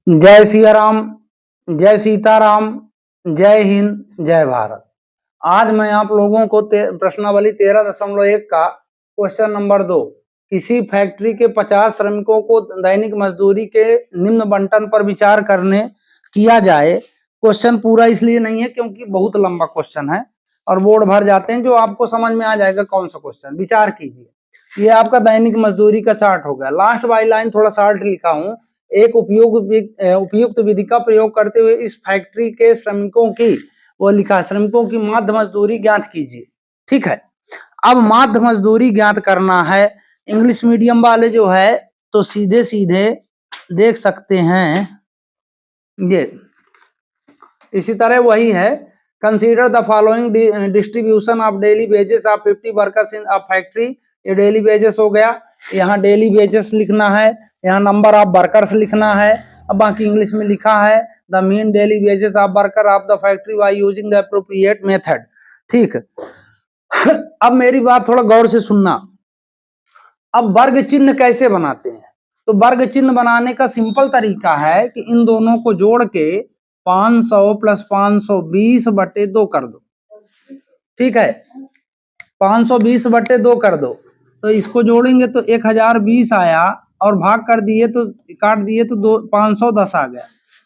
जय सिया राम, जय सीताराम, जय हिंद, जय भारत। आज मैं आप लोगों को प्रश्नावली 13.1 का क्वेश्चन नंबर 2, किसी फैक्ट्री के 50 श्रमिकों को दैनिक मजदूरी के निम्न बंटन पर विचार करने किया जाए। क्वेश्चन पूरा इसलिए नहीं है क्योंकि बहुत लंबा क्वेश्चन है और बोर्ड भर जाते हैं, जो आपको समझ में आ जाएगा कौन सा क्वेश्चन। विचार कीजिए, ये आपका दैनिक मजदूरी का चार्ट हो गया। लास्ट वाली लाइन थोड़ा शार्ट लिखा हूं, एक उपयुक्त विधि का प्रयोग करते हुए इस फैक्ट्री के श्रमिकों की, वो लिखा, श्रमिकों की माध्य मजदूरी ज्ञात कीजिए। ठीक है, अब माध्य मजदूरी ज्ञात करना है। इंग्लिश मीडियम वाले जो है तो सीधे सीधे देख सकते हैं, ये इसी तरह वही है। Consider the following distribution of daily wages of 50 workers in a factory. ये डेली वेजेस हो गया, यहाँ डेली वेजेस लिखना है, यहाँ नंबर ऑफ वर्कर्स लिखना है। अब बाकी इंग्लिश में लिखा है the mean daily wages of worker of the factory by using the appropriate method. ठीक, अब मेरी बात थोड़ा गौर से सुनना। अब वर्ग चिन्ह कैसे बनाते हैं? तो वर्ग चिन्ह बनाने का सिंपल तरीका है कि इन दोनों को जोड़ के 500 + 520/2 कर दो। ठीक है, 520/2 कर दो, तो इसको जोड़ेंगे तो 1020 आया और भाग कर दिए तो काट दिए तो 510 आ गया।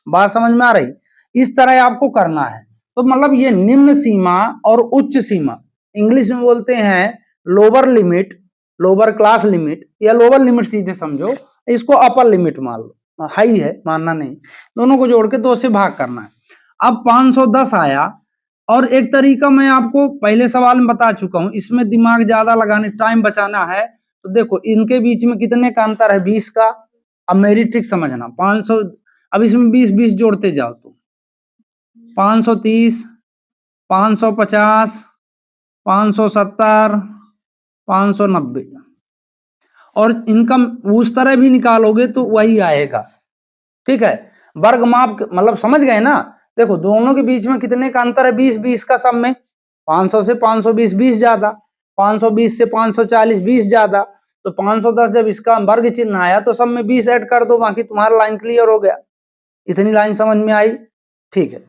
बात समझ में आ रही? इस तरह आपको करना है। तो मतलब ये निम्न सीमा और उच्च सीमा, इंग्लिश में बोलते हैं lower limit, lower class limit या लोअर लिमिट सीधे समझो, इसको अपर लिमिट मान लो, हाई है मानना नहीं। दोनों को जोड़ के 2 से भाग करना है। अब 510 आया, और एक तरीका मैं आपको पहले सवाल में बता चुका हूं, इसमें दिमाग ज्यादा लगाने, टाइम बचाना है। तो देखो इनके बीच में कितने का अंतर है, 20 का। अब मेरी ट्रिक समझना, 500, अब इसमें 20 जोड़ते जाओ तो 530, 550, 570, 590, और इनका उस तरह भी निकालोगे तो वही आएगा। ठीक है, वर्ग माप मतलब समझ गए ना? देखो दोनों के बीच में कितने का अंतर है, 20 का सब में। 500 से 520 20 ज्यादा, 520 से 540 20 ज्यादा, तो 510 जब इसका वर्ग चिन्ह आया तो सब में 20 ऐड कर दो, बाकी तुम्हारा लाइन क्लियर हो गया। इतनी लाइन समझ में आई? ठीक है,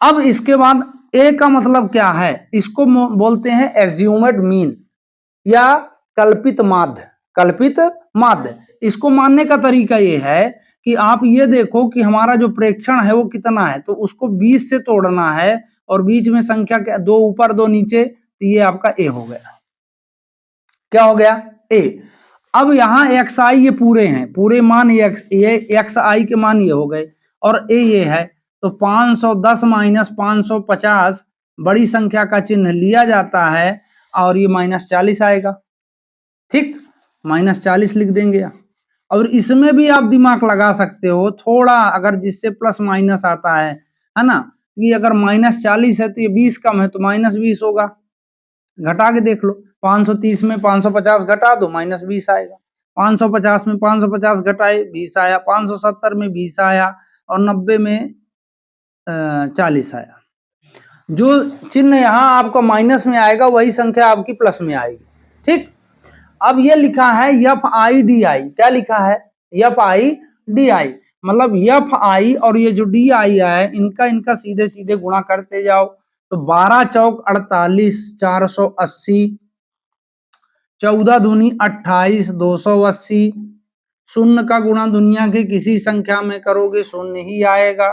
अब इसके बाद ए का मतलब क्या है? इसको बोलते हैं एज्यूम्ड मीन या कल्पित माध्य। कल्पित माध्य, इसको मानने का तरीका ये है कि आप ये देखो कि हमारा जो प्रेक्षण है वो कितना है, तो उसको 20 से तोड़ना है और बीच में संख्या क्या, 2 ऊपर 2 नीचे, तो ये आपका ए हो गया। क्या हो गया? ए। अब यहाँ एक्स आई ये पूरे हैं, पूरे मान ये एक्स आई के मान ये हो गए, और ए ये है, तो 510 - 550 बड़ी संख्या का चिन्ह लिया जाता है और ये -40 आएगा। ठीक, -40 लिख देंगे। और इसमें भी आप दिमाग लगा सकते हो थोड़ा, अगर जिससे प्लस माइनस आता है ना, कि अगर -40 है तो ये 20 कम है तो -20 होगा। घटा के देख लो, 530 में 550 घटा दो, -20 आएगा। 550 में 550 घटाए 20 आया, 570 में 20 आया, और 90 में 40 आया। जो चिन्ह यहाँ आपका माइनस में आएगा वही संख्या आपकी प्लस में आएगी। ठीक, अब ये लिखा है FIDI। क्या लिखा है? FIDI, मतलब FI और ये जो DI है इनका सीधे सीधे गुणा करते जाओ, तो 12 चौक 48 480, 14 दूनी 28 280, शून्य का गुणा दुनिया के किसी संख्या में करोगे शून्य ही आएगा।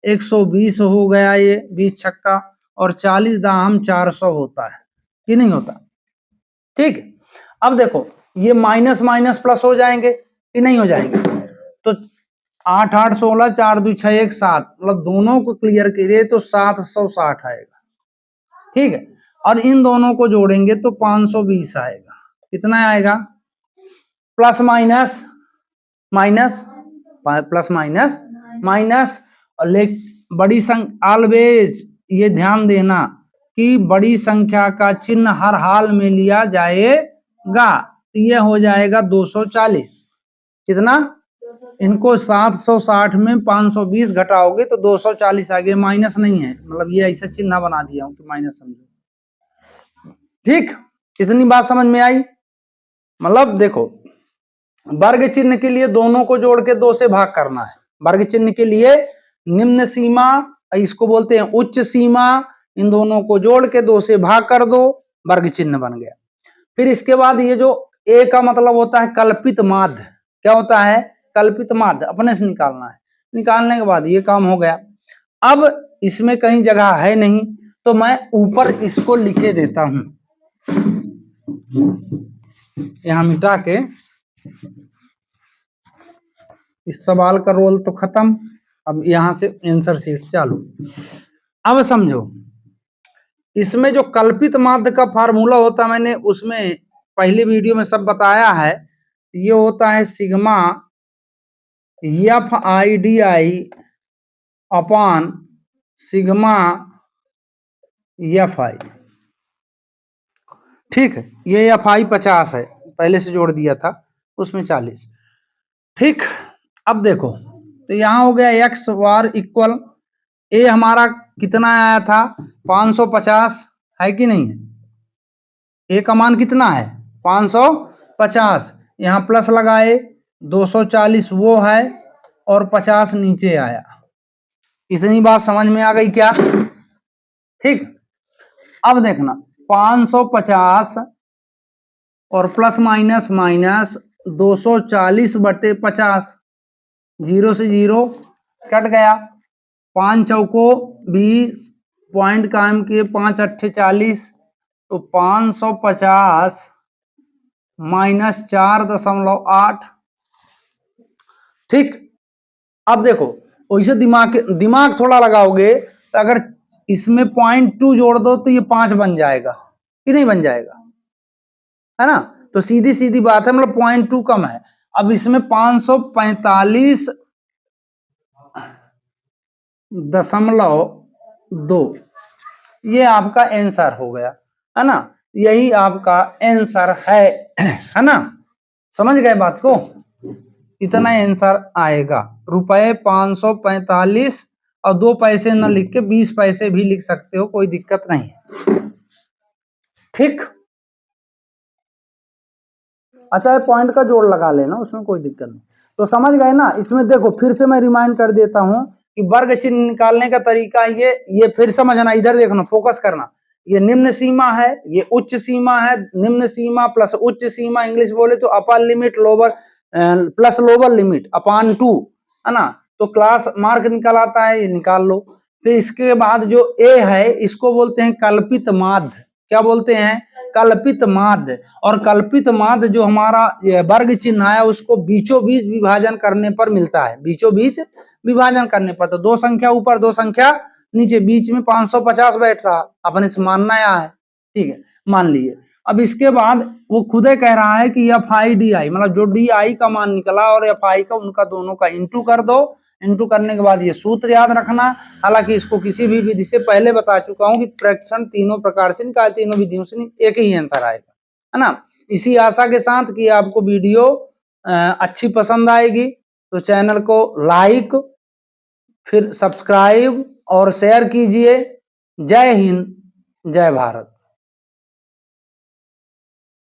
120 हो गया ये 20 छक्का, और 40 दाम 400 होता है कि नहीं होता? ठीक, अब देखो ये माइनस माइनस प्लस हो जाएंगे कि नहीं हो जाएंगे? तो 8 8 16 4 2 6 1 7, मतलब दोनों को क्लियर कीजिए तो 760 आएगा। ठीक है, और इन दोनों को जोड़ेंगे तो 520 आएगा। कितना आएगा? Plus minus minus, plus minus minus, बड़ी संख्या ऑलवेज ये ध्यान देना कि बड़ी संख्या का चिन्ह हर हाल में लिया जाएगा। तो ये हो जाएगा 240। कितना? इनको 760 में 520 घटाओगे तो 240 आ गया, माइनस नहीं है, मतलब ये ऐसा चिन्ह बना दिया हूं कि माइनस समझो। ठीक, इतनी बात समझ में आई? मतलब देखो वर्ग चिन्ह के लिए दोनों को जोड़ के 2 से भाग करना है। वर्ग चिन्ह के लिए निम्न सीमा, इसको बोलते हैं उच्च सीमा, इन दोनों को जोड़ के 2 से भाग कर दो, वर्ग चिन्ह बन गया। फिर इसके बाद ये जो ए का मतलब होता है कल्पित माध्य, क्या होता है? कल्पित माध्य, अपने से निकालना है। निकालने के बाद ये काम हो गया। अब इसमें कहीं जगह है नहीं तो मैं ऊपर इसको लिखे देता हूं, यहां मिटा के। इस सवाल का रोल तो खत्म, अब यहां से आंसर शीट चालू। अब समझो, इसमें जो कल्पित माध्य का फार्मूला होता है, मैंने उसमें पहले वीडियो में सब बताया है। ये होता है sigma F I D I upon sigma F I. ठीक है, ये एफ आई 50 है, पहले से जोड़ दिया था, उसमें 40। ठीक, अब देखो तो यहां हो गया एक्स बार इक्वल ए हमारा कितना आया था? 550 है कि नहीं है? ए का मान कितना है? 550। यहां प्लस लगाए, 240 वो है और 50 नीचे आया। इतनी बात समझ में आ गई क्या? ठीक, अब देखना 550 और प्लस माइनस माइनस 240 बटे 50, 0 से 0 कट गया। 5 चौको 20, पॉइंट कायम किए, 5 अट्ठे 40, तो 550 माइनस 4.8। ठीक, अब देखो वैसे दिमाग थोड़ा लगाओगे तो अगर इसमें 0.2 जोड़ दो तो ये 5 बन जाएगा कि नहीं बन जाएगा, है ना? तो सीधी सीधी बात है, मतलब 0.2 कम है। अब इसमें 545.2 ये आपका आंसर हो गया, है ना? यही आपका आंसर है ना? समझ गए बात को? इतना आंसर आएगा। रुपए 545 और 2 पैसे न लिख के 20 पैसे भी लिख सकते हो, कोई दिक्कत नहीं है। ठीक, अच्छा ये पॉइंट का जोड़ लगा लेना, उसमें कोई दिक्कत नहीं। तो समझ गए ना? इसमें देखो फिर से मैं रिमाइंड कर देता हूं कि वर्ग चिन्ह निकालने का तरीका ये फिर समझना, इधर देखना, फोकस करना। ये निम्न सीमा है, ये उच्च सीमा है। निम्न सीमा प्लस उच्च सीमा, इंग्लिश बोले तो upper limit lower plus lower limit upon 2, है ना? तो क्लास मार्क निकल आता है, ये निकाल लो। फिर इसके बाद जो ए है इसको बोलते हैं कल्पित माध्य। क्या बोलते हैं? कल्पित माध्य। और कल्पित माध्य जो हमारा वर्ग चिन्ह है उसको बीचों बीच विभाजन करने पर मिलता है, बीचों बीच विभाजन करने पर। तो 2 संख्या ऊपर 2 संख्या नीचे, बीच में 550 बैठ रहा, अपने से मानना आया है। ठीक है, मान लिए। अब इसके बाद वो खुद ही कह रहा है कि एफ आई डी आई, मतलब जो डी आई का मान निकला और एफ आई का, उनका दोनों का इंटू कर दो। इंटू करने के बाद ये सूत्र याद रखना। हालांकि इसको किसी भी विधि से पहले बता चुका हूं कि फ्रैक्शन तीनों प्रकार से निकाल, तीनों विधियों से एक ही आंसर आएगा, है ना? इसी आशा के साथ कि आपको वीडियो अच्छी पसंद आएगी, तो चैनल को लाइक, फिर सब्सक्राइब और शेयर कीजिए। जय हिंद, जय भारत।